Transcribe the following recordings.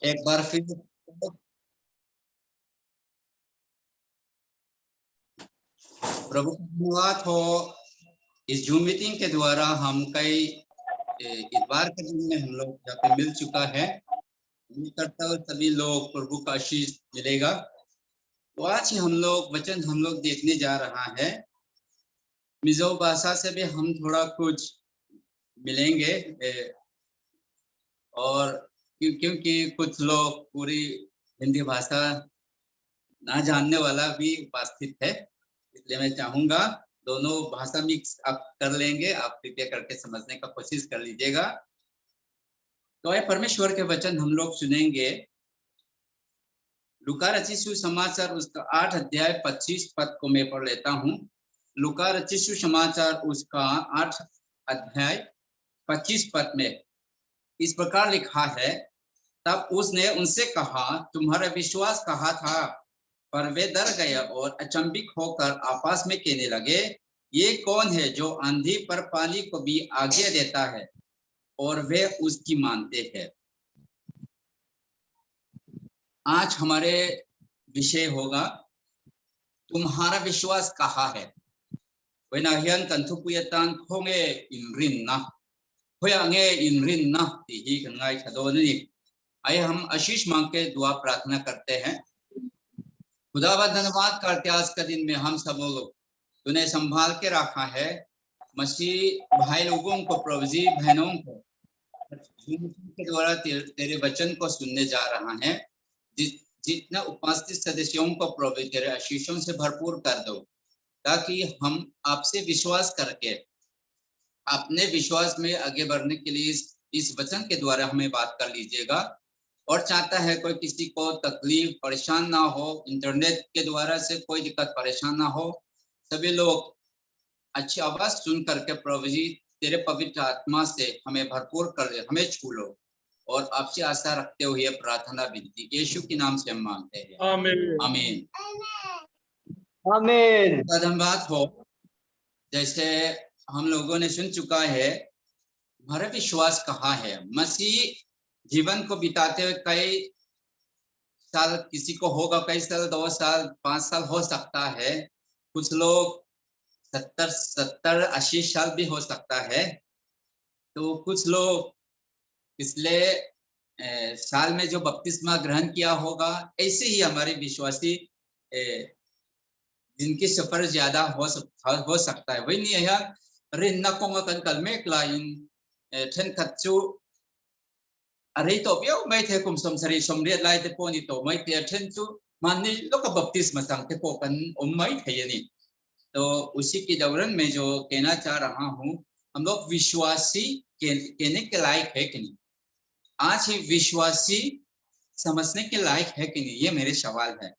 एक बार फिर प्रभु का धन्यवाद हो। इस जूम मीटिंग के द्वारा हम कई इतवार के दिन में हम लोग यहाँ पे मिल चुका है। उम्मीद करता हूँ सभी लोग प्रभु का आशीष मिलेगा। तो आज हम लोग वचन हम लोग देखने जा रहा है। मिजो भाषा से भी हम थोड़ा कुछ मिलेंगे और क्योंकि कुछ लोग पूरी हिंदी भाषा ना जानने वाला भी उपस्थित है, इसलिए मैं चाहूंगा दोनों भाषा मिक्स आप कर लेंगे। आप कृपया करके समझने का कोशिश कर लीजिएगा। तो ये परमेश्वर के वचन हम लोग सुनेंगे। लूका रचित सुसमाचार उसका 8 अध्याय 25 पद को मैं पढ़ लेता हूँ। लूका रचित सुसमाचार उसका 8 अध्याय 25 पद में इस प्रकार लिखा है, तब उसने उनसे कहा, तुम्हारा विश्वास कहाँ था? पर वे डर गए और अचंभित होकर आपस में कहने लगे, ये कौन है जो आंधी पर पानी को भी आज्ञा देता है और वे उसकी मानते हैं। आज हमारे विषय होगा, तुम्हारा विश्वास कहाँ है? वेनाहियन तंथुपुयतान खोंगे इनरिन ना होयांगे इनरिन ना ही कंगाई खदोनी। आइए हम आशीष मांग के दुआ प्रार्थना करते हैं। खुदावा धन्यवाद करते आज का दिन में हम सब लोग तूने संभाल के रखा है। मसीह भाई लोगों को, प्रभु जी बहनों को के द्वारा तेरे वचन को सुनने जा रहा है। जितना उपस्थित सदस्यों को प्रभु तेरे आशीषों से भरपूर कर दो, ताकि हम आपसे विश्वास करके अपने विश्वास में आगे बढ़ने के लिए इस वचन के द्वारा हमें बात कर लीजिएगा। और चाहता है कोई किसी को तकलीफ परेशान ना हो, इंटरनेट के द्वारा से कोई दिक्कत परेशान ना हो, सभी लोग अच्छी आवाज सुन करके प्रभु जी तेरे पवित्र आत्मा से हमें भरपूर कर दे, हमें छू लो। और आपसे आशा रखते हुए प्रार्थना विनती यीशु के नाम से हम मांगते हैं, आमीन आमीन आमीन। धन्यवाद हो। जैसे हम लोगों ने सुन चुका है, हमारा विश्वास कहाँ है। मसीह जीवन को बिताते हुए कई साल किसी को होगा, कई साल, 2 साल 5 साल हो सकता है। कुछ लोग 70-80 साल भी हो सकता है। तो कुछ लोग पिछले साल में जो बपतिस्मा ग्रहण किया होगा, ऐसे ही हमारे विश्वासी जिनकी सफर ज्यादा हो सकता है। वही नहीं है रिन ना कोंगा कन कल में क्लाइन ठन खच्चू अरे तो बियो मैं थे कुम समसरी समरियत लाई ते पोनी तो मैं थे ठन चू माननी लोग का बपतिस्मा संग थे पोकन उम्मै थे नहीं। तो उसी के दौरान में जो कहना चाह रहा हूँ, हम लोग विश्वासी कहने के लायक है कि नहीं? आज ही विश्वासी समझने के लायक है कि नहीं, ये मेरे सवाल है।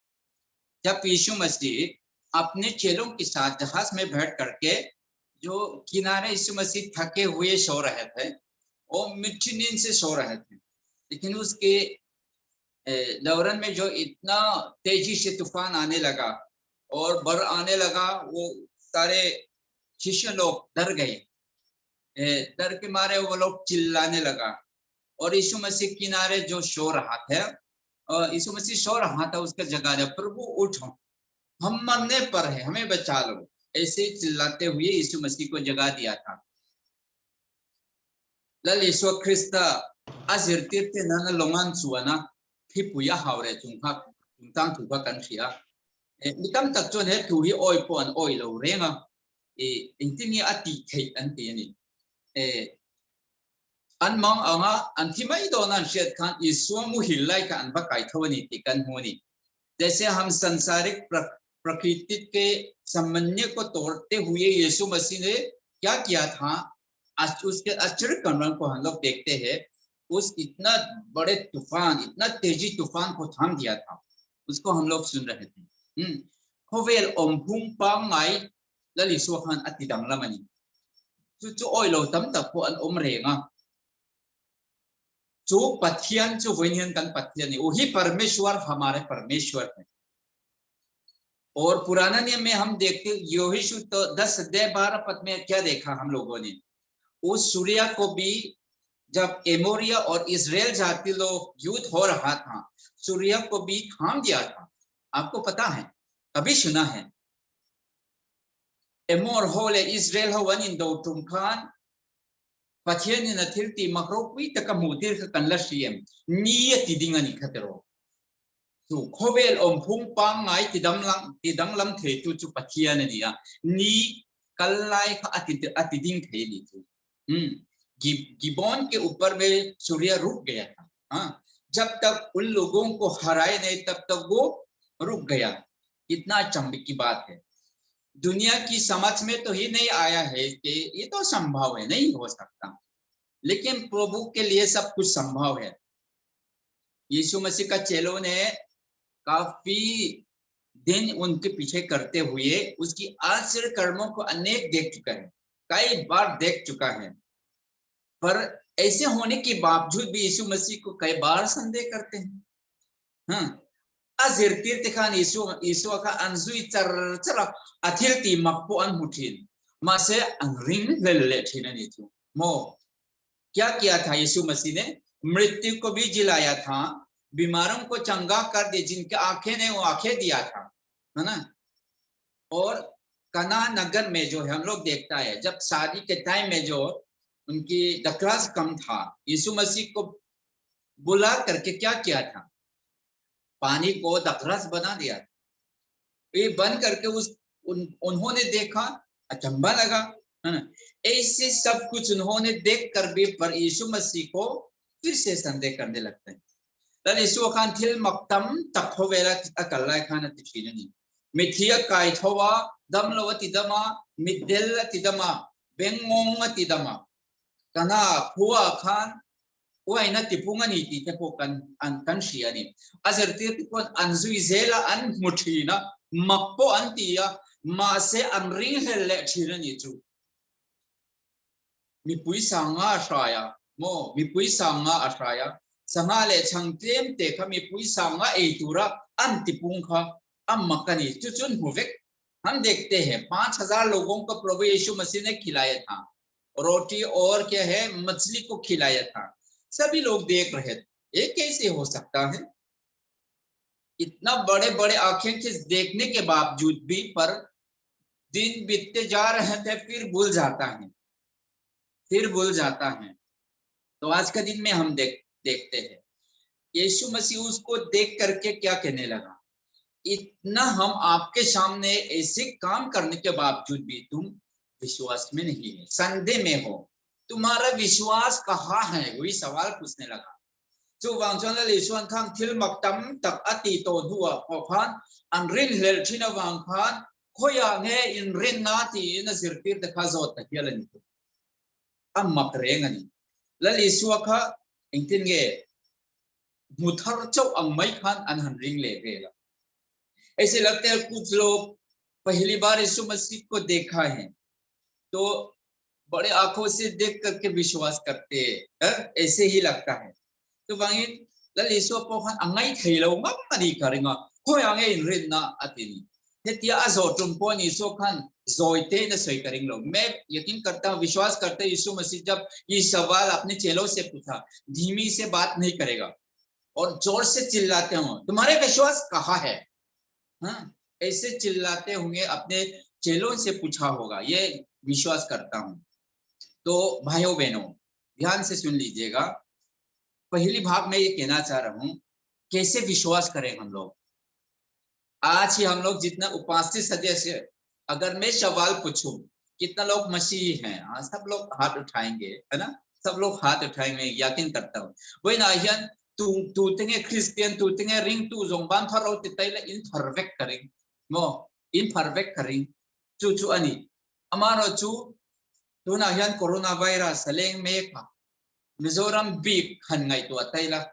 जब यीशु मसीह अपने चेलों के साथ जहाज में बैठ करके जो किनारे यीशु मसीह थके हुए सो रहे थे और मीठी नींद से सो रहे थे, लेकिन उसके दौरान में जो इतना तेजी से तूफान आने लगा और बर आने लगा, वो सारे शिष्य लोग डर गए। डर के मारे वो लोग चिल्लाने लगा और यीशु मसीह किनारे जो सो रहा था, यीशु मसीह सो रहा था, उसका जगा दिया, प्रभु उठो, हम मरने पर है, हमें बचा लो। ऐसे चिल्लाते हुए यीशु मसीह को जगा दिया था। लल यीशु ख्रिस्ता अजिरते नन लोंगान सुआना फिपुया हावरे चुंखा चुंतांग तुका कंट्रिया निकम तक चोन है तू ही ओय पोन ओय लो रेंगा इंटिनी अति थे अंतिनी अनमंग आंगा अंतिमई दोनन शेत खान यीशु मुहिलाई का अनबा काइथवनी तिकन होनी। जैसे हम सांसारिक प्रकृति के सामान्य को तोड़ते हुए यीशु मसीह ने क्या किया था, उसके आश्चर्य कर्म को हम लोग देखते हैं। उस इतना बड़े तूफान, इतना तेजी तूफान को थाम दिया था, उसको हम लोग सुन रहे थे। खोवेल ओमपुंग पांगाई लली सोखान अति दंगलमनी जो ओइलो तम तक को अन ओमरेगा जो पथियन जो वैनियन कन पथियन, वही परमेश्वर हमारे परमेश्वर है। और पुराना नियम में हम देखते योहिशु तो 10 अध्याय 12 पद में क्या देखा हम लोगों ने, उस सूर्य को भी जब एमोरिया और इजराइल जाति लोग युद्ध हो रहा था, सूर्य को भी थाम दिया था। आपको पता है, कभी सुना है? एमोर होले इजराइल हो वन इन दो तुमखान पथियन इन थिरती मकरो कुई तक मुदिर का कन्लशियम नियति दिंगनी खतरो tu khobel om phung pang ngai ti dang lam the tu chu pathia ne dia ni kallai kha ati ding the ni tu गिबोन के ऊपर में सूर्य रुक गया था। हाँ, जब तक उन लोगों को हराए नहीं तब तक वो रुक गया। इतना अचंभे की बात है। दुनिया की समझ में तो ही नहीं आया है कि ये तो संभव है, नहीं हो सकता, लेकिन प्रभु के लिए सब कुछ संभव है। यीशु मसीह का चेलों ने काफी दिन उनके पीछे करते हुए उसकी आश्चर्य कर्मों को अनेक देख चुका है, कई बार देख चुका है, पर ऐसे होने के बावजूद भी यीशु मसीह को कई बार संदेह करते हैं। हाँ, azirtir tekan isu ka anzui chara athilti makpo an mutin mase angring lele thina ni tu mo क्या किया था यीशु मसीह ने? मृत्यु को भी जिलाया था, बीमारों को चंगा कर दे, जिनके आंखें ने वो आंखें दिया था, है ना। और कना नगर में जो है हम लोग देखता है, जब शादी के टाइम में जो उनकी दखरास कम था, यीशु मसीह को बुला करके क्या किया था? पानी को दखरस बना दिया। ये बंद करके उन्होंने देखा, अचंभा लगा, है ना। ऐसे सब कुछ उन्होंने देख कर भी पर यीशु मसीह को फिर से संदेह करने लगते हैं। तब यीशु खान थिल मक्तम तखोवेला अकल्ला खान तिखिनी मिथिया काइथवा दमलवति दमा मिदेल तिदमा बेंगोंग तिदमा कना फुआ Khan waina tipungani ti tepokan an kansiani azertir tipon anzuizela an muthina makpo antia ma se anring hele thirani chu mi pui sanga shaya mo mi pui sanga ashaya samale changtem te khami pui sanga eitura antipung kha ammakani chuchun huvek। हम देखते हैं 5000 लोगों को प्रभु यीशु मसीह ने खिलाया था, रोटी और क्या है मछली को खिलाया था, सभी लोग देख रहे थे। ये कैसे हो सकता है? इतना बड़े बड़े आंखें के देखने के बावजूद भी पर दिन बीतते जा रहे थे, फिर भूल जाता है। तो आज का दिन में हम देखते हैं यीशु मसीह उसको देख करके क्या कहने लगा, इतना हम आपके सामने ऐसे काम करने के बावजूद भी तुम विश्वास में नहीं है, संदेह में हो, तुम्हारा विश्वास कहाँ है? वही सवाल पूछने लगा। जो वांगचन लिसुन खान थिल मक्तम तक अति तो दुआ पखान अनरिन हेल छिना वांगखान खोया ने इन रिन नाती इन सिरतिर देखा जोत तकियलन तो अब मकरेंगनी ललिसुआ खा इंतिनगे मुथर चौ अम्मई खान अनहरिंग ले गएगा। ऐसे लगता है कुछ लोग पहली बार यीशु मसीह को देखा है तो बड़े आंखों से देख करके विश्वास करते हैं, ऐसे ही लगता है। तो वहीं ललिसुआ पोखन अंगाई थैलो मम्मनी करेंगा खोयांगे इनरिन ना अतिनी हेतिया अजो तुमपोन यीशु खान जोइते न सही करेंगे। मैं यकीन करता हूँ, विश्वास करते हैं यीशु मसीह जब ये सवाल अपने चेलों से पूछा, धीमी से बात नहीं करेगा और जोर से चिल्लाते हो तुम्हारे विश्वास कहाँ है। हाँ, ऐसे चिल्लाते होंगे, अपने चेलों से पूछा होगा, ये विश्वास करता हूँ। तो भाइयों बहनों ध्यान से सुन लीजिएगा, पहली भाग में ये कहना चाह रहा हूँ कैसे विश्वास करें हम लोग। आज ही हम लोग जितना उपस्थित सदस्य, अगर मैं सवाल पूछूं कितना लोग मसीही हैं, हाँ सब लोग हाथ उठाएंगे, है ना, सब लोग हाथ उठाएंगे, यकीन करता हूँ। वही ना tu tenge Christian tu tenge ring tu zong ban tharo ti taila imperfect karing mo imperfect karing chu ani amaro chu tu na hian coronavirus saleng me kha Mizoram big khan ngai tu taila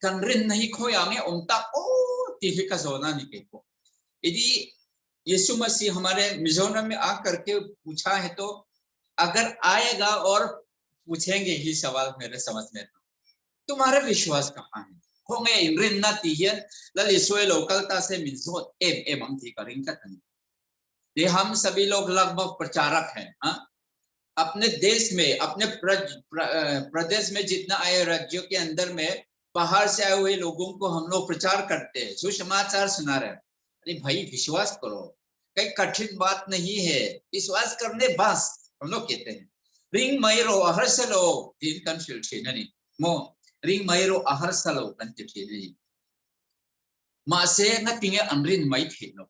kan rin nahi khoyange omta o ti hi ka zona ni ke ko। यदि यीशु मसीह हमारे मिजोरम में आकर के पूछा है तो अगर आएगा और पूछेंगे ही सवाल मेरे समझ में, तुम्हारा विश्वास कहाँ है? होंगे इनरिन ना तिहियन ललिसुए लोकलता से मिजोत एम अंग थी करिंग कतनी। ये हम सभी लोग लगभग प्रचारक हैं, हाँ अपने देश में, अपने प्रदेश में जितना आए राज्यों के अंदर में बाहर से आए हुए लोगों को हम लोग प्रचार करते हैं, सुसमाचार सुना रहे हैं। अरे भाई विश्वास करो, कई कठिन बात नहीं है, विश्वास करने बस, हम लोग कहते हैं। रिंग मैरो अहर सलो दिन कन शिल्छे ननी मो रिंग मैरो अहर सलो कन तिथे ननी मासे न पिंगे अनरिन मै थे नो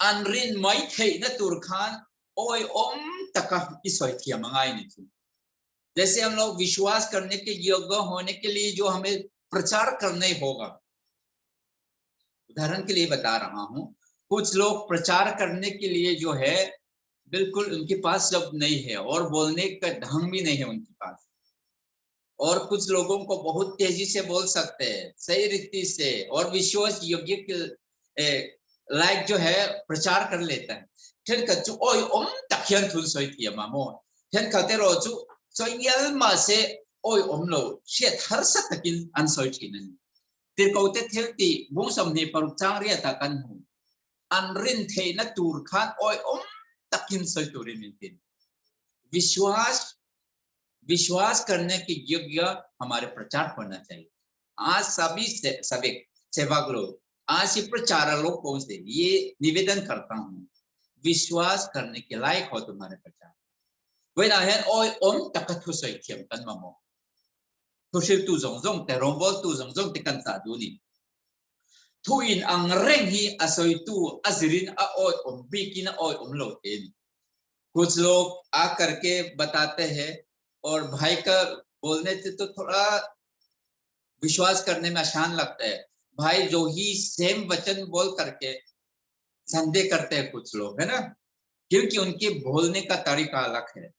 अनरिन मै थे न तुरखान ओय ओम तका इसोय थिया मंगाई नहीं। जैसे हम लोग विश्वास करने के योग्य होने के लिए जो हमें प्रचार करना होगा, उदाहरण के लिए बता रहा हूं, कुछ लोग प्रचार करने के लिए जो है बिल्कुल उनके पास शब्द नहीं है और बोलने का ढंग भी नहीं है उनके पास, और कुछ लोगों को बहुत तेजी से बोल सकते हैं, सही रीति से और विश्वास योग्य के लायक जो है प्रचार कर लेता है। ठेन कच्चू ओय ओम तखियन थुन सोई थिया मामो ठेन खते रोचू सोयल मासे ओय ओम लो शेत हर सतकिन अन सोई थिनन तिर कौते थिरती बुंग समने परुचांग रिया ताकन हूं अनरिन थे न तुर खान ओय ओम तकिन सोई तुरिन मिनतिन। विश्वास करने के योग्य हमारे प्रचार होना चाहिए। आज सभी सेवक लोग, आज ही प्रचारक लोग पहुंचते, ये निवेदन करता हूं, विश्वास करने के लायक हो तुम्हारे प्रचार। वे ना है ओय ओम तकथु सोई थियम कन ममो तो शिव तू जोंग जोंग ते रोंबोल तू जोंग जोंग ते कन सा दुनी थु इन अंग रेंग ही असोई तू अजरिन आ ओय ओम बिकिन ओय ओम लो तेन। कुछ लोग आ करके बताते हैं और भाई का बोलने से तो थोड़ा विश्वास करने में आसान लगता है, भाई जो ही सेम वचन बोल करके संदेह करते हैं कुछ लोग, है ना, क्योंकि उनके बोलने का तरीका अलग है।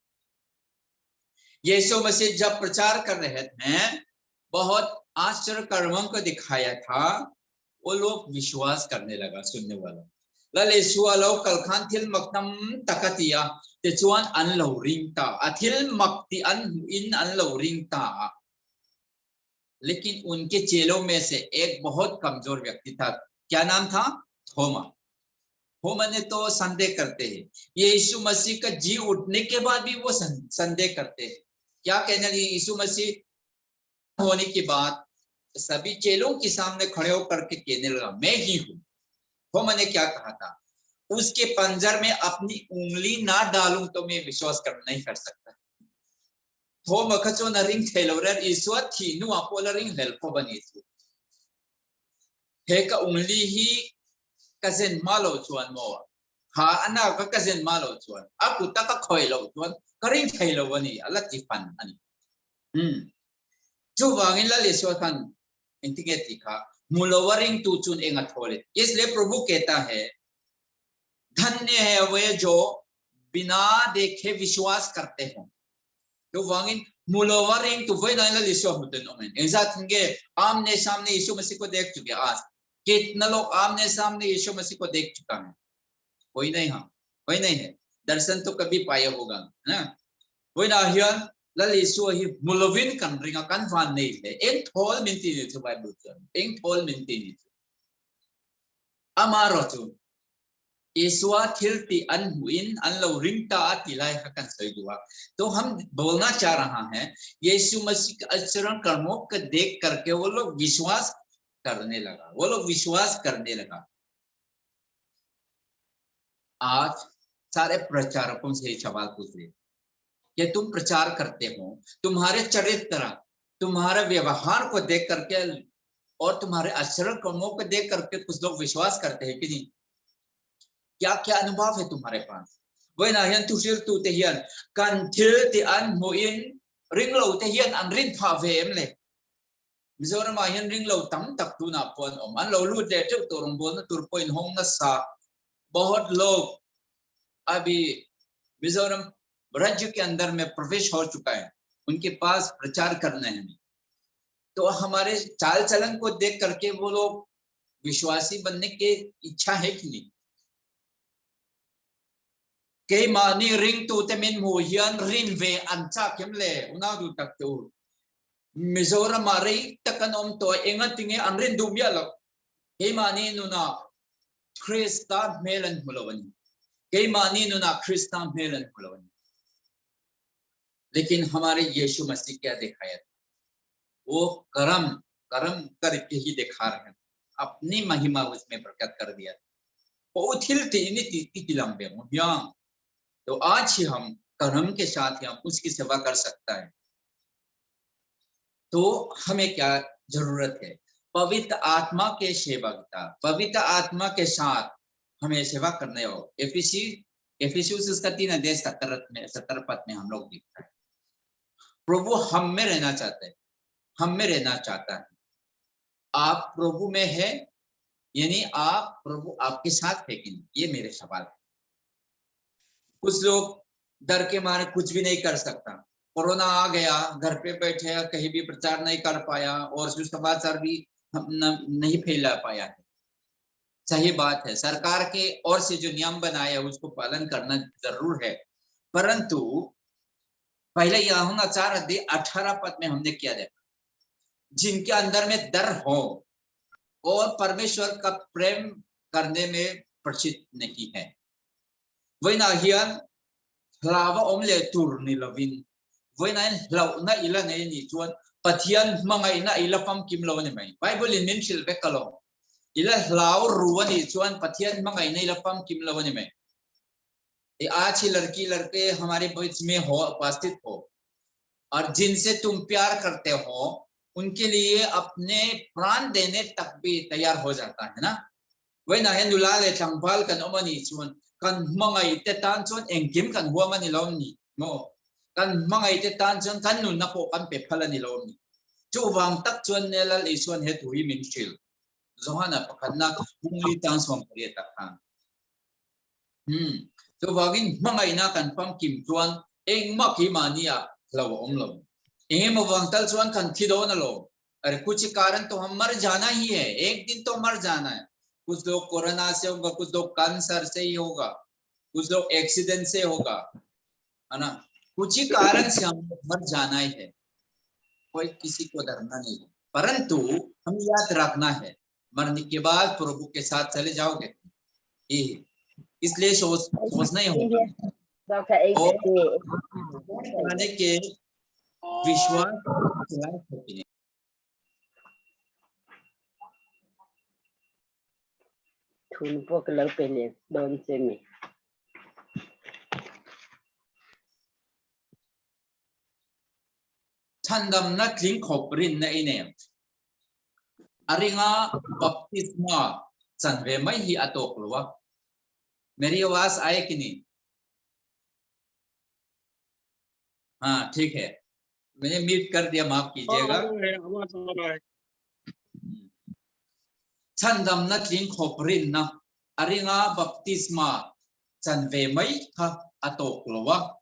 यीशु मसीह जब प्रचार कर रहे थे, बहुत आश्चर्य कर्मों को दिखाया था, वो लोग विश्वास करने लगा सुनने वाला। लले सुआलो कलखान थिल मक्तम तकतिया ते चुआन अन लो रिंगता अथिल मक्ति अन इन अन लो रिंगता। लेकिन उनके चेलों में से एक बहुत कमजोर व्यक्ति था, क्या नाम था? थोमा। थोमा ने तो संदेह करते हैं, यीशु मसीह का जी उठने के बाद भी वो संदेह करते हैं। क्या कहने लगे? यीशु मसीह होने के बाद सभी चेलों के सामने खड़े होकर के कहने लगा, मैं ही हूं। थोमा ने क्या कहा था? उसके पंजर में अपनी उंगली ना डालूं तो मैं विश्वास नहीं कर सकता। थोमा खचो न रिंग थेलोरर ईश्वर थी नु अपोला रिंग हेल्पो बनी थी हेका उंगली ही कजिन मालो चुन मो हा अना का कजिन मालो चुन aku taka khoi lo chun karing thai lo bani ala ti fan ani chu wangin la le so kan integrate लिखा मुलोवरिंग तू चुन एंगा थोड़े। इसलिए प्रभु कहता है, धन्य है वे जो बिना देखे विश्वास करते हो। तो वांगिन मुलोवरिंग तू वे नाइला लिसो होते नो में एग्जैक्ट होंगे आमने सामने यीशु मसीह को देख चुके। आज कितना लोग आमने सामने यीशु मसीह को देख चुका है? कोई नहीं। हाँ, कोई नहीं है। दर्शन तो कभी पाया होगा ना। कोई ना हियन लली सो ही मुलोविन kan ringa kan van nei le eng thol minti ni chu bible chon eng thol minti ni amaro chu ईश्वर थिरती अन हुइन अन लो रिंगता तिलाई हकन सही दुआ। तो हम बोलना चाह रहा है, यीशु मसीह के आचरण कर्मों को देख करके वो लोग विश्वास करने लगा। आज सारे प्रचारकों से सवाल पूछ रहे कि तुम प्रचार करते हो, तुम्हारे चरित्र, तुम्हारे व्यवहार को देख करके और तुम्हारे आचरण कर्मों को देख करके कुछ लोग विश्वास करते हैं कि नहीं? क्या क्या अनुभव है तुम्हारे पास? वही ना हियन तुशिर तू ते हियन कंथिल ते अन मोइन रिंग लो ते हियन अन रिंग फावेम ले मिजोरम मा हियन रिंग लो तम तक तू ना पन ओम अन लो लू दे तो तुरंग बोल तुर पोइन होंग ना सा। बहुत लोग अभी मिजोरम राज्य के अंदर में प्रवेश हो चुका है, उनके पास प्रचार करना है, तो हमारे चाल चलन को देख करके वो लोग विश्वासी बनने की इच्छा है कि नहीं? के मानी रिंग तू ते मिन मु हियन रिन वे अंचा केमले उना दु तक तू मिजोरम मारे तकन ओम तो एंगा तिंगे अनरिन दुबिया लो के मानी नुना क्रिस्ता मेलन हुलवनी के मानी नुना क्रिस्ता मेलन हुलवनी लेकिन हमारे यीशु मसीह क्या दिखाया था, वो कर्म कर्म करके ही दिखा रहे हैं, अपनी महिमा उसमें प्रकट कर दिया। तो आज ही हम कर्म के साथ हम उसकी सेवा कर सकता है। तो हमें क्या जरूरत है, पवित्र आत्मा के सेवकता, पवित्र आत्मा के साथ हमें सेवा करने हो। एफिसियंस उसका 3 अध्याय 17 पद में हम लोग देखते हैं, प्रभु हम में रहना चाहते हैं, हम में रहना चाहता है। आप प्रभु में है, यानी आप प्रभु आपके साथ है कि नहीं, ये मेरे सवाल है। कुछ लोग डर के मारे कुछ भी नहीं कर सकता, कोरोना आ गया, घर पे बैठे, कहीं भी प्रचार नहीं कर पाया और सुसमाचार भी नहीं फैला पाया है। सही बात है, सरकार के ओर से जो नियम बनाए हैं उसको पालन करना जरूर है, परंतु पहले यूहन्ना 4 अध्याय 18 पद में हमने क्या देखा, जिनके अंदर में डर हो और परमेश्वर का प्रेम करने में प्रचित नहीं है, वही ना हियन hlava omle tur ni lovin voina hlau na ila nei ni chuan pathian mangai na ila pam kim lo ni mai bible in min thil vek kalo ila hlau ruwani chuan pathian mangai na ila pam kim lo ni mai। ये आज ही लड़की लड़के हमारे बीच में हो, उपस्थित हो, और जिनसे तुम प्यार करते हो उनके लिए अपने प्राण देने तक भी तैयार हो जाता है ना। वही ना है नुला ले चंपाल कन omni chuan kan mangai te tan chon engkim kan huama ni lom ni mo kan mangai te tan chon kan nun na ko kan pe phala ni lom ni chu wang tak chon ne la le chon he tu hi min chil zohana pakhanna bungli tang som pare ta khan chu wagin mangai na kan pam kim chuan eng ma ki mania lo om lo em wang tal chuan kan thido na lo। अरे कुछ कारण तो हम मर जाना ही है, एक दिन तो मर जाना है। कुछ लोग कोरोना से होगा, कुछ लोग कैंसर से ही होगा, कुछ लोग एक्सीडेंट से होगा, है ना। कुछ ही कारण से हम मर जाना ही है, कोई किसी को डरना नहीं, परंतु हम याद रखना है मरने के बाद प्रभु के साथ चले जाओगे, इसलिए सोचना ही होगा और के विश्वास थून पक लग पहले दोन से में Thandam na kling khoprin na ine aringa baptisma sanve mai hi atok luwa। मेरी आवाज आए कि नहीं? हाँ ठीक है, मैंने म्यूट कर दिया, माफ कीजिएगा। Thandam na kling khoprin na aringa baptisma sanve mai ha atok luwa।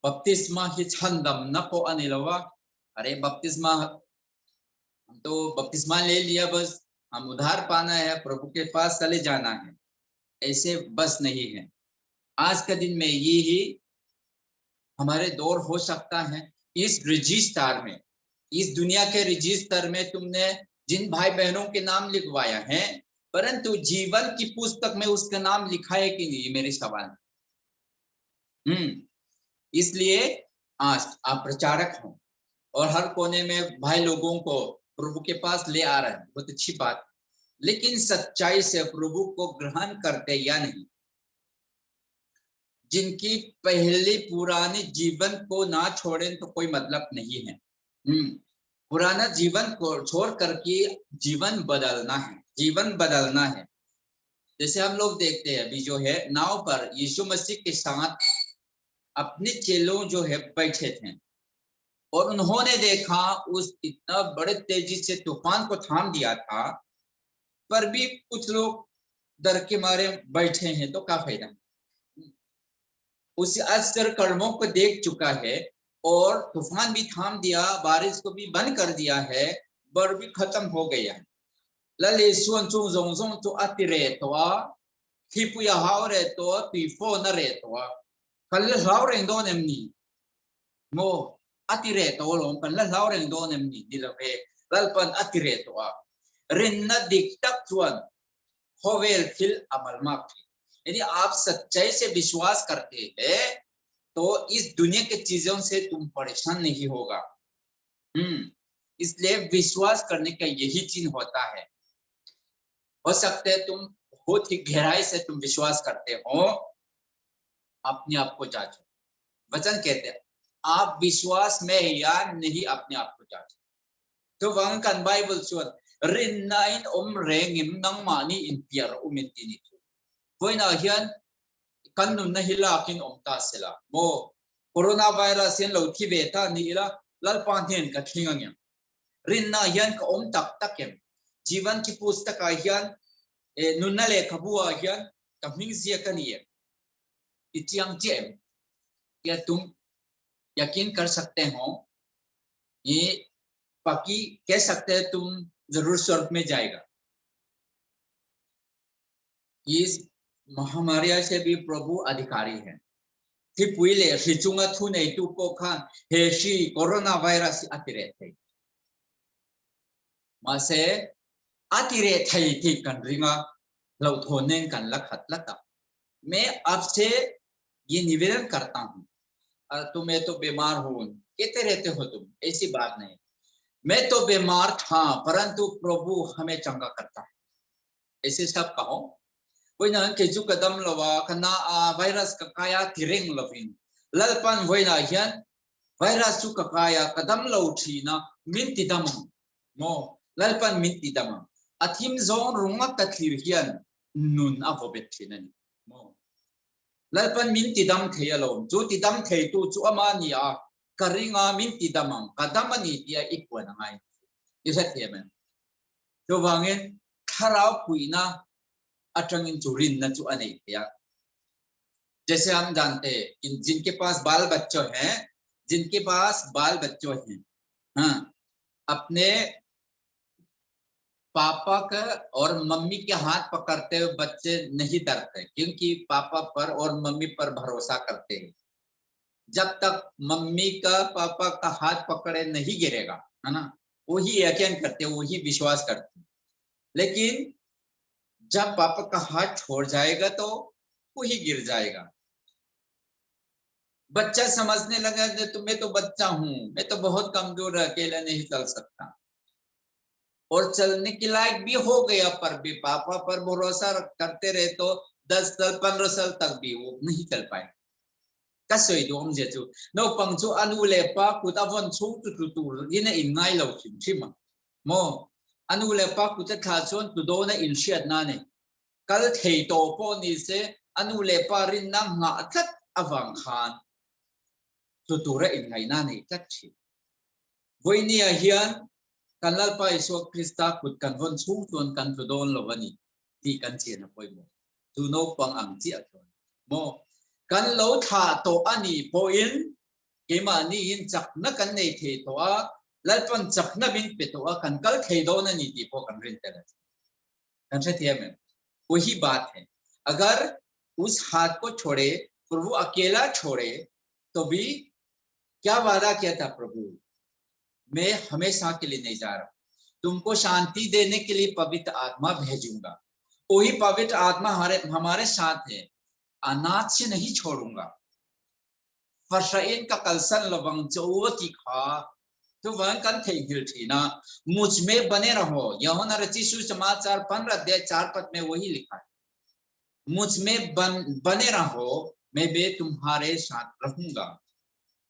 बपतिस्मा ही छंदम न को अनिलवा। अरे बपतिस्मा, हम तो बपतिस्मा ले लिया, बस हम उधार पाना है, प्रभु के पास चले जाना है, ऐसे बस नहीं है। आज के दिन में ये ही हमारे दौर हो सकता है। इस रजिस्टर में, इस दुनिया के रजिस्टर में तुमने जिन भाई बहनों के नाम लिखवाया है, परंतु जीवन की पुस्तक में उसका नाम लिखा है कि नहीं, मेरे सवाल। इसलिए आज आप प्रचारक हो और हर कोने में भाई लोगों को प्रभु के पास ले आ रहे हैं, बहुत अच्छी बात, लेकिन सच्चाई से प्रभु को ग्रहण करते या नहीं। जिनकी पहले पुराने जीवन को ना छोड़ें तो कोई मतलब नहीं है। पुराना जीवन को छोड़ करके जीवन बदलना है, जीवन बदलना है। जैसे हम लोग देखते हैं अभी जो है नाव पर यीशु मसीह के साथ अपने चेलों जो है बैठे थे और उन्होंने देखा उस इतना बड़े तेजी से तूफान को थाम दिया था, पर भी कुछ लोग डर के मारे बैठे हैं, तो क्या फायदा। उस आश्चर्य कर्मों को देख चुका है और तूफान भी थाम दिया, बारिश को भी बंद कर दिया है, बर भी खत्म हो गया है। लले सुन चुंग जोंग जोंग तो अतिरे तो थिपुया हावरे तो तीफो न रे तो कल हावरे दो नेमनी mo atire to long kan la laureng do nem ni dilave lalpan atire to rin na diktak chuan hovel fil amal mak। यदि आप सच्चाई से विश्वास करते हैं तो इस दुनिया के चीजों से तुम परेशान नहीं होगा। इसलिए विश्वास करने का यही चिन्ह होता है। हो सकते है तुम बहुत ही गहराई से तुम विश्वास करते हो, अपने आप को जांचो। वचन कहते हैं आप विश्वास में या नहीं, अपने आप को जांचो। तो वहां का बाइबल सुन रिन्नाइन रेंगिम नंग मानी इन पियर उमिंतिनी कोई ना हियन कन्नु नहीं लाकिन ओमता सेला मो कोरोना वायरस इन लो की बेटा नीला लल पांथेन का खिंगंग रिन्ना हियन का ओम तक तक जीवन की पुस्तक हियन नुन्ना ले खबुआ हियन कमिंग सिया कनिए इचियांग जेम, क्या तुम यकीन कर सकते हो, ये पक्की कह सकते हैं तुम जरूर स्वर्ग में जाएगा। इस महामारी से भी प्रभु अधिकारी है।ที่ปุยเลสิจุงทุนไอตุโปคันเฮชีโคโรนาไวรัสอติเรไทมาเสอติเรไทที่กันริงาเราทนเองกันลักขัดลักกับमैं आपसे ये निवेदन करता हूँ, तुम्हें तो बीमार हो कहते रहते हो तुम, ऐसी बात नहीं। मैं तो बीमार था परंतु प्रभु हमें चंगा करता है, ऐसे सब कहो। कोई ना के जो कदम लवा कना वायरस का काया तिरेंग लविन ललपन वैना हियन वायरस का काया कदम लौठी ना मिंति दम मो ललपन मिंति दम अथिम जोन रुंगा तथलिर हियन नुन अवोबेथिनन मो ललपन मिंति दम थे अलोम जो ति दम थे तो जो अमानिया करिंगा मिंति दम कदम नि दिया इक्वन हाय इसे थे में जो वांगे खराब पुइना अटंगिन चुरिन न चु अने या जैसे हम जानते हैं जिनके पास बाल बच्चों हैं, जिनके पास बाल बच्चों हैं, हाँ, अपने पापा का और मम्मी के हाथ पकड़ते हुए बच्चे नहीं डरते, क्योंकि पापा पर और मम्मी पर भरोसा करते हैं। जब तक मम्मी का पापा का हाथ पकड़े नहीं गिरेगा, है ना, वही यकीन करते, वही विश्वास करते। लेकिन जब पापा का हाथ छोड़ जाएगा तो वही गिर जाएगा। बच्चा समझने लगा तो मैं तो बच्चा हूं, मैं तो बहुत कमजोर, अकेला नहीं चल सकता, और चलने के लायक भी हो गया, पर भी पापा पर भरोसा करते रहे तो 10 साल 15 साल तक भी वो नहीं चल पाए। कसोई दोम जेचु नो पंचु अनु लेपा कुत अवन छु तु तु इन इनाई लो छिमा मो अनु लेपा कुत खाचोन तु दो न इनशियत ना ने कल थे तो पो नि से अनु लेपा रिन ना nga अथत अवंग खान तु तु रे इनाई ना ने तछि voi ni a hian kan lalpa iso krista kut kan von chung ton kan tu don lovani ti kan chen a poi mo tu no pang ang chi a ton mo kan lo tha to ani po in ke ma ni in chak na kan nei the to a lalpan chak na bin pe to a kan kal thei do na ni ti po kan rin te kan se thiam में वही बात है। अगर उस हाथ को छोड़े, प्रभु अकेला छोड़े, तो भी क्या वादा किया था प्रभु, मैं हमेशा के लिए नहीं जा रहा, तुमको शांति देने के लिए पवित्र आत्मा भेजूंगा। वही पवित्र आत्मा हमारे साथ है, अनाथ से नहीं छोड़ूंगा। फरसाइन का कलसन लवंग चौथी खा तो वह कन थे गिरठी ना मुझ में बने रहो। यूहन्ना रचित समाचार 15 अध्याय 4 पद में वही लिखा है, मुझ में बने रहो, मैं भी तुम्हारे साथ रहूंगा।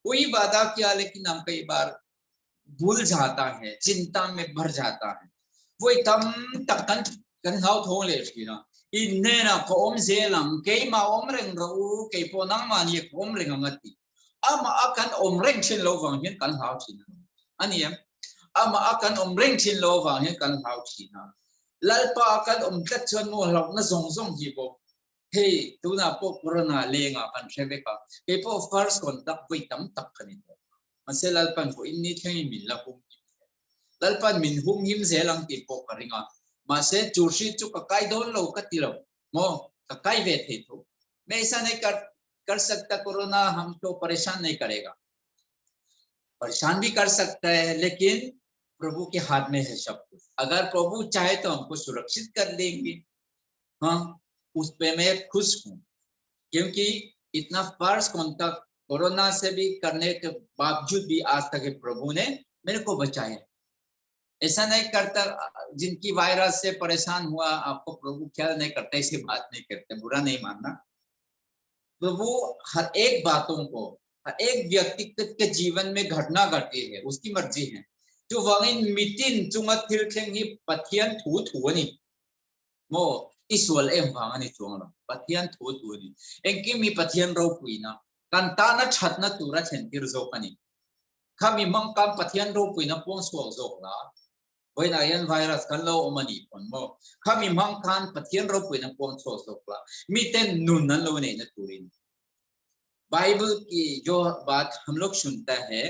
वही वादा किया, लेकिन हम कई बार भूल जाता है, चिंता में भर जाता है। वो तम तकन कन हाउ थो ले ना इन्ने ना कोम से लंग के मा ओमरेंग रो के पोनंग मान ये ओमरेंग ngati ama akan omreng chin lo wang hin kan hau chin aniam ama akan omreng chin lo wang hin kan hau chin lalpa akan tat chon mo lok na zong zong hi bo hey tu na po corona lenga kan thebeka ke po first contact wait tam tak kanin maselal pan ko inni thei min la hum lalpan min hum him zelang ti po karinga mase churshi chu ka kai don lo ka tilo mo ka kai ve the to मैं ऐसा नहीं कर सकता, corona हमको परेशान नहीं करेगा। परेशान भी कर सकता है, लेकिन प्रभु के हाथ में है सब कुछ। अगर प्रभु चाहे तो हमको सुरक्षित कर देंगे। हाँ, उस पे मैं खुश हूँ, क्योंकि इतना फर्स्ट कांटेक्ट कोरोना से भी करने के बावजूद भी आज तक प्रभु ने मेरे को बचाया। ऐसा नहीं करता जिनकी वायरस से परेशान हुआ आपको प्रभु ख्याल नहीं करता, ऐसी बात नहीं करते, बुरा नहीं मानना। प्रभु हर एक बातों को, हर एक व्यक्ति के जीवन में घटना घटी है, उसकी मर्जी है। जो वंगिन मिटिन चुंगत थिलखेंगी पथियन थू थूनी मो इस्वल एम भांगनी चुंगला पथियन थू थूनी एंकी मी पथियन रो पुइना कंता न छतना तुरा छेंतिर जोकनी खमी मंकाम पथियन रो पुइना पोंग सो जोकला वही नायन virus kan lo omani kon mo khami mang kan pathian ro puina pom so so kla mi ten nun nan lo ne na turin। Bible की जो बात हम लोग सुनता है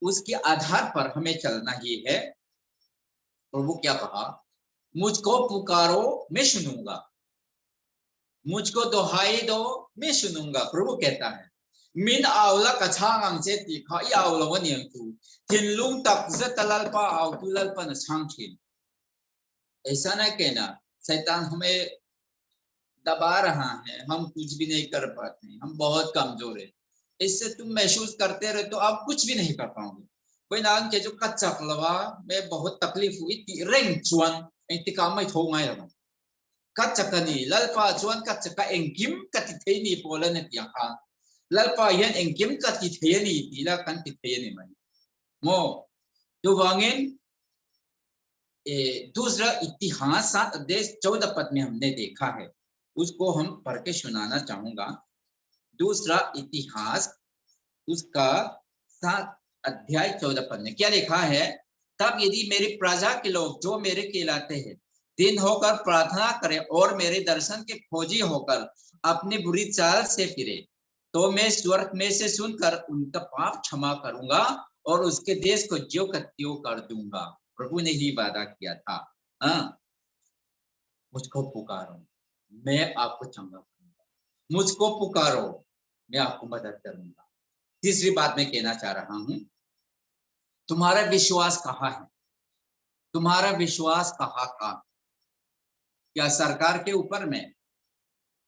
उसके आधार पर हमें चलना ही है। प्रभु क्या कहा, मुझको पुकारो मैं सुनूंगा, मुझको दोहाई दो मैं सुनूंगा। प्रभु कहता है min awla ka changang che ti kha yaw lo ni tu tin lung tak za talal pa aw tu lal pa na chang thin। ऐसा ना कहना शैतान हमें दबा रहा है, हम कुछ भी नहीं कर पाते हैं, हम बहुत कमजोर है, इससे तुम महसूस करते रहे तो आप कुछ भी नहीं कर पाओगे। कोई नाम के जो कच्चा लवा में बहुत तकलीफ हुई ती रेंग चुन इंतका में थो ngay rồi कच्चा कनी ललपा चुन कच्चा का एंगिम कति थेनी पोलन तिया का ललपा यन एंगिम कति थेनी तिला kan ti Theni mai mo तो वांगेन दूसरा इतिहास 7 अध्याय 14 पद में हमने देखा है, उसको हम पढ़ के सुनाना चाहूंगा। दूसरा इतिहास उसका 7 अध्याय 14 पद में क्या लिखा है, तब यदि मेरी प्रजा के लोग जो मेरे कहलाते हैं दिन होकर प्रार्थना करें और मेरे दर्शन के खोजी होकर अपनी बुरी चाल से फिरे तो मैं स्वर्ग में से सुनकर उनका पाप क्षमा करूंगा और उसके देश को ज्यों का त्यों कर दूंगा। प्रभु ने ही वादा किया था। मुझको पुकारो मैं आपको चंगा करूंगा, मुझको पुकारो मैं आपको मदद करूंगा। तीसरी बात मैं कहना चाह रहा हूं, तुम्हारा विश्वास कहाँ है, तुम्हारा विश्वास कहाँ का, क्या सरकार के ऊपर में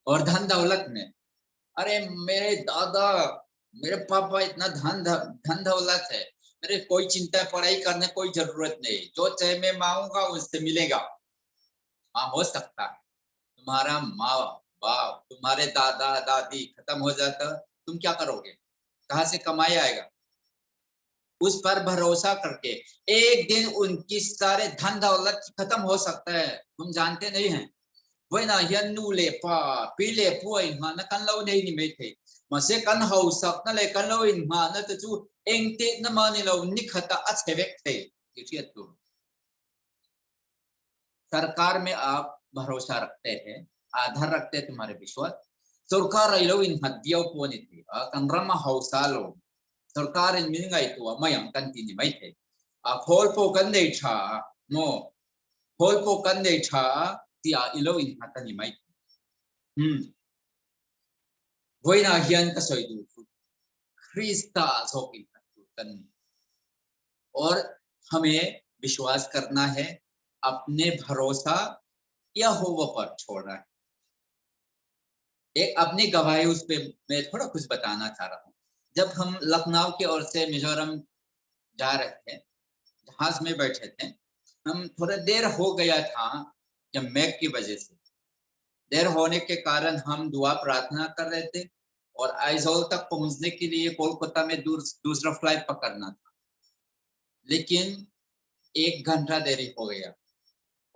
और धन दौलत में? अरे मेरे दादा मेरे पापा इतना धन दौलत है, मेरे कोई चिंता पढ़ाई करने कोई जरूरत नहीं, जो चाहे मैं मांगूंगा उससे मिलेगा। हाँ हो सकता है तुम्हारा माँ बाप तुम्हारे दादा दादी खत्म हो जाता, तुम क्या करोगे, कहाँ से कमाई आएगा? उस पर भरोसा करके एक दिन उनकी सारे धन दौलत खत्म हो सकता है, तुम जानते नहीं हैं। वही ना यन्नू ले पा पीले पुई मा न कन लो नहीं नि मेथे मसे कन हो सक न ले कन लो इन मा न तु एंते न माने लो निखता अछेवेक थे। सरकार में आप भरोसा रखते हैं, आधार रखते हैं तुम्हारे विश्वास, सरकार लो इन हदियो पोनी थी कंरमा हौसालो सरकार इन मिंगाई तो मयंग कंटिन्यू mai थे खोल पो कंदे छा मो खोल पो कंदे छा tia ilo in hatani mai voina hian ka soi du ख्रिस्ता जोकिन तन। और हमें विश्वास करना है, अपने भरोसा यहोवा पर छोड़ना है। एक अपनी गवाही उस पे मैं थोड़ा कुछ बताना चाह रहा हूँ। जब हम लखनऊ की ओर से मिजोरम जा रहे थे, जहाज में बैठे थे, हम थोड़ा देर हो गया था जब मेघ की वजह से देर होने के कारण हम दुआ प्रार्थना कर रहे थे और आइजोल तक पहुंचने के लिए कोलकाता में दूसरा फ्लाइट पकड़ना था, लेकिन 1 घंटा देरी हो गया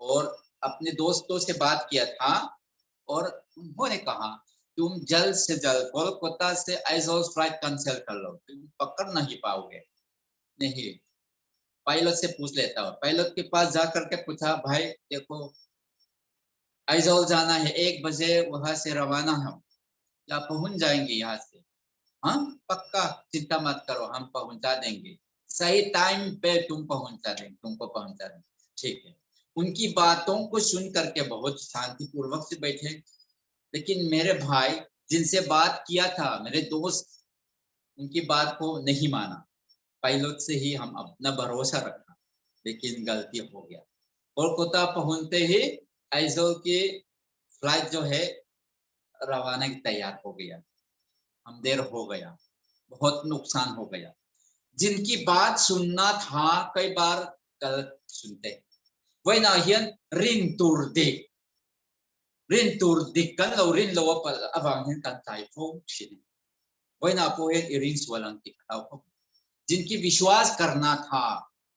और अपने दोस्तों से बात किया था और उन्होंने कहा तुम जल्द से जल्द कोलकाता से आइजोल फ्लाइट कैंसिल कर लो, तुम पकड़ नहीं पाओगे। नहीं, पायलट से पूछ लेता हूँ। पायलट के पास जा करके पूछा, भाई देखो आइजोल जाना है, 1 बजे वहां से रवाना हम, क्या पहुंच जाएंगे यहाँ से? हाँ पक्का, चिंता मत करो, हम पहुंचा देंगे, सही टाइम पे तुमको पहुंचा देंगे। ठीक है। उनकी बातों को सुन करके बहुत शांतिपूर्वक से बैठे, लेकिन मेरे भाई जिनसे बात किया था, मेरे दोस्त, उनकी बात को नहीं माना। पायलट से ही हम अपना भरोसा रखा, लेकिन गलती हो गया। कोलकाता पहुंचते ही आइजोल की फ्लाइट जो है रवाना की तैयार हो गया। हम देर हो गया, बहुत नुकसान हो गया। जिनकी बात सुनना था कई बार गलत सुनते। वही ना हियन रिन तुर दिक kan lo rin lo pa awang hin kan tai pho shin वही ना पो है इरिन स्वलंग की खटाव। जिनकी विश्वास करना था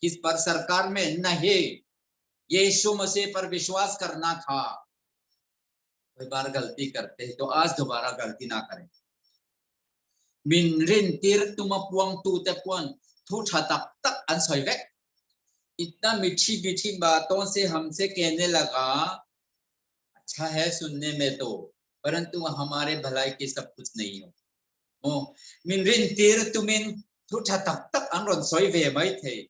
किस पर, सरकार में नहीं, यीशु मसीह पर विश्वास करना था। कई बार गलती करते हैं तो आज दोबारा गलती ना करें। मिन रिन तिर तुम पुआंग तू ते पुआन थू छतक तक अनसोइवेक। इतना मीठी मीठी बातों से हमसे कहने लगा, अच्छा है सुनने में तो, परंतु हमारे भलाई की सब कुछ नहीं हो। मिन रिन तिर तुमिन थू छतक तक अनरोन सोइवे mai the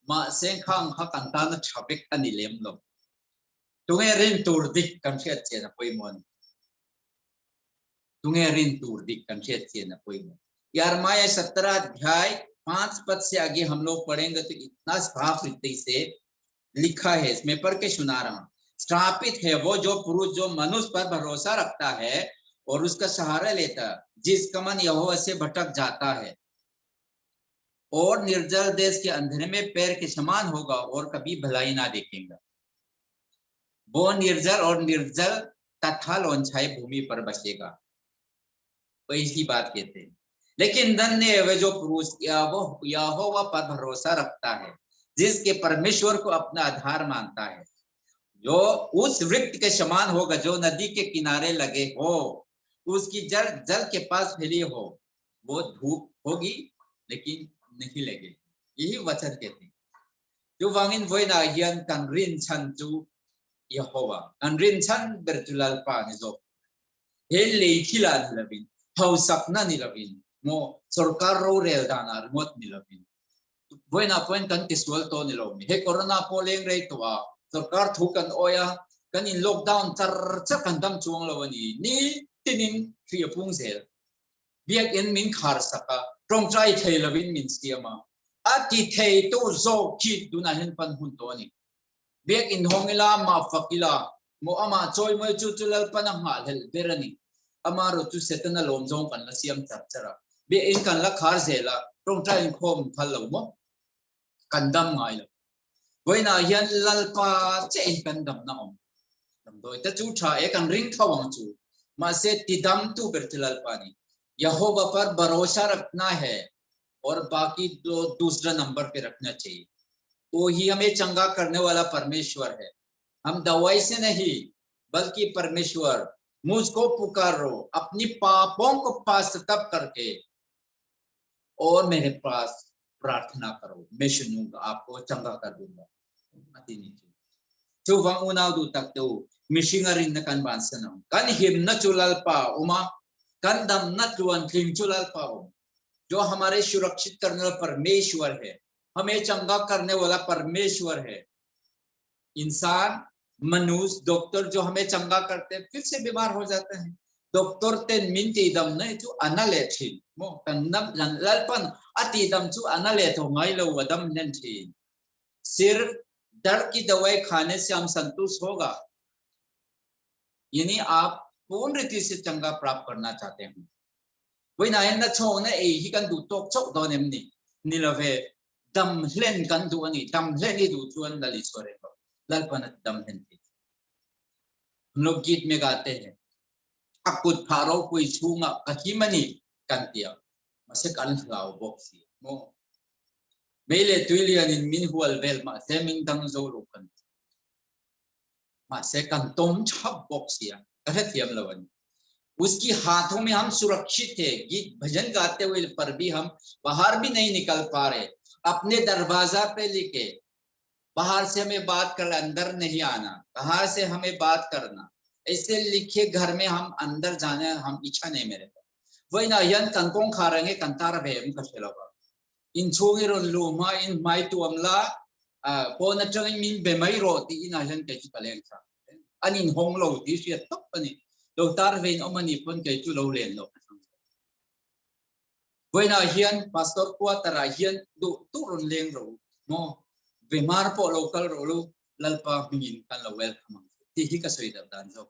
ma seng khang ha kan ta na chapek ani lem lo tunge rin tur dik kan chet che na poimon tunge rin tur dik kan chet che na poimon। यिर्मयाह 17 अध्याय 5 पद से आगे हम लोग पढ़ेंगे तो इतना साफ रीति से लिखा है, इसमें पढ़ के सुना रहा हूं। श्रापित है वो जो पुरुष जो मनुष्य पर भरोसा रखता है और उसका सहारा लेता, जिसका मन यहोवा से भटक जाता है और निर्जल देश के अंधेरे में पैर के समान होगा और कभी भलाई ना देखेगा। वो निर्जल तथा लोंछाई भूमि पर बसेगा, तो इसकी बात कहते हैं। लेकिन धन्य है वह जो पुरुष यहोवा पर भरोसा रखता है, जिसके परमेश्वर को अपना आधार मानता है, जो उस वृक्ष के समान होगा जो नदी के किनारे लगे हो, उसकी जल के पास फैली हो। वो धूप होगी लेकिन नहीं लगेगी, यही वचन कहते हैं। जो वांगिन वही ना हियन कंरिन छन जो यहोवा कंरिन छन बेरजुलाल पानी जो हेले खिला निलबिन हाउ सकना निलबिन मो सरकार रो रेल दाना रिमोट निलबिन वही ना point kan tiswal to nilomi he corona poleng rei to a सरकार thukan oya kan in lockdown char kan dam chuang lawani ni tinin khria pung sel biak en min khar saka trong trai thei lawin min siama ati thei to zo ki duna hen pan hun to ni biak in hongila ma fakila mo ama choi moi chu chulal pana ma hel berani amaro chu setana lom jong kan la siam chap chara be in kan la khar zela trong trai khom thal lo mo kan dam ngai lo với na hian lalpa che kan dam na om dam doi ta chu tha e kan ring thawang chu ma se tidam tu bertilal pani यहोवा पर भरोसा रखना है और बाकी दो दूसरा number पे रखना चाहिए। वो ही हमें चंगा करने वाला परमेश्वर है, हम दवाई से नहीं बल्कि परमेश्वर मुझको पुकारो अपनी पापों को पश्चाताप करके और मेरे पास प्रार्थना करो, मैं सुनूंगा, आपको चंगा कर दूंगा। अति नीचे जो वांगुना दु तक तो मिशिंगरी न kan bansan kan him na chulal pa uma kan dam na tuan khim chulal pa जो हमारे सुरक्षित करने वाला परमेश्वर है, हमें चंगा करने वाला परमेश्वर है। इंसान मनुष्य डॉक्टर जो हमें चंगा करते हैं फिर से बीमार हो जाते हैं। डॉक्टर ते मिनती दम नहीं जो अनलेथिन मो तन्नम ललपन अति दम जो अनलेथ हो नgai lo wadam nentin सिर्फ दर्द की दवाई खाने से हम संतुष्ट होगा, यानी आप पूर्ण रीति से चंगा प्राप्त करना चाहते हैं। वही ना ना छो ना ही kan du tok chok do nem ni ni lave dam hlen kan du ani dam hlen ni du chuan dali sore ko lalpan dam hlen thi हम लोग गीत में गाते हैं अकुत फारो कोई छूंगा कहिमनी कंतिया मसे kan lau boxi mo मेले तुलियन इन min hual vel ma se min dang zo ro kan ma se kan tom chap boxia कहे थियम लवन उसकी हाथों में हम सुरक्षित थे। गीत भजन गाते हुए पर भी हम बाहर भी नहीं निकल पा रहे, अपने दरवाजा पे लिखे बाहर से हमें बात कर अंदर नहीं आना, बाहर से हमें बात करना, ऐसे लिखे घर में हम अंदर जाने हम इच्छा नहीं मेरे को वही ना यन कंकों खा रहे कंतार भेम कशेलवा इन छोगे रो लोमा इन माई तु अमला पोन चंग मिन बेमई रोती इन हजन के कलें था अनिन होंग लो दी से तप पनि doktor vein omani pun ke chu lo len lo voina hian pastor kuatara hian du turun leng ro mo bemar po local ro lu lalpa min kan lo welcome ti hi ka soi da dan zo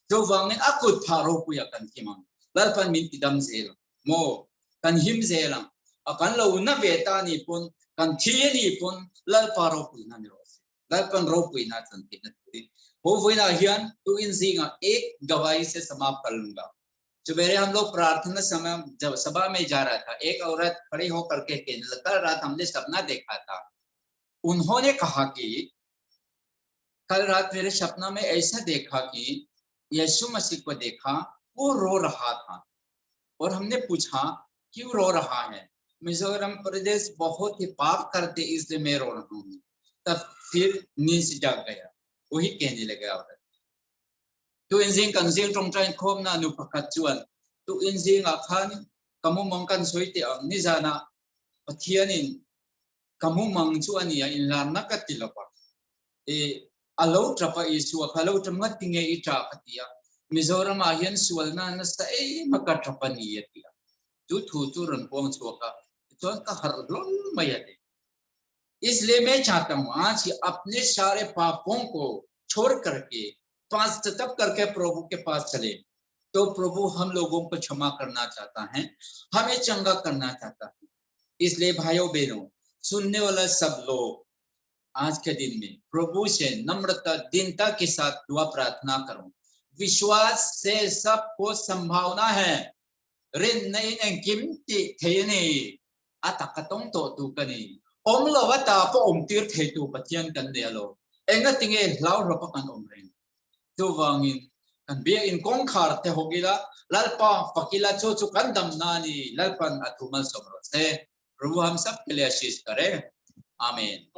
jo wangin akut pharo ku ya kan kimang lalpan min tidam zel mo kan him zelang akan lo na beta ni pun kan thi ni pun lal paro pu na ro lal pan ro pu na chan ti na ti ho voina hian tu in zinga ek गवाही से समाप्त कर लूंगा। सवेरे हम लोग प्रार्थना समय जब सभा में जा रहा था, एक औरत खड़ी होकर के कहने लगा, कल रात हमने सपना देखा था। उन्होंने कहा कि कल रात मेरे सपना में ऐसा देखा कि यीशु मसीह को देखा, वो रो रहा था और हमने पूछा क्यों रो रहा है। मिजोरम प्रदेश बहुत ही पाप करते इसलिए मैं रो रहा हूँ। तब फिर नींद से जाग गया, वही कहने लगे औरत tu injing kan jing trong train khom na nu pakhat chuan tu injing a khan kamu mong kan soite ang ni jana pathianin kamu mang chu ania in lam na ka tilapa e alo trapa isu a khalo tramnga tinge I tra khatia mizoram a hian sualna na sa e maka trapa ni yatia tu thu tu ran pong chuaka chuan ka har lom mayate इसलिए मैं चाहता हूं आज अपने सारे पापों को छोड़ करके पश्चाताप करके प्रभु के पास चले तो प्रभु हम लोगों को क्षमा करना चाहता है, हमें चंगा करना चाहता है। इसलिए भाइयों बहनों सुनने वाला सब लोग आज के दिन में प्रभु से नम्रता दीनता के साथ दुआ प्रार्थना करो। विश्वास से सबको संभावना है। रिन नहीं ने किमती थे नहीं आता कतों तो तू कनी ओम लवता पो ओम तीर थे तू पतियन कर दे लो एंगा तिंगे लाउ रपकन ओम rain tu wangin kan bia in kong khar te hogila lalpa pakila chu chu kan dam na ni lalpan athumal somro se प्रभु हम सब के लिए आशीष करे आमीन।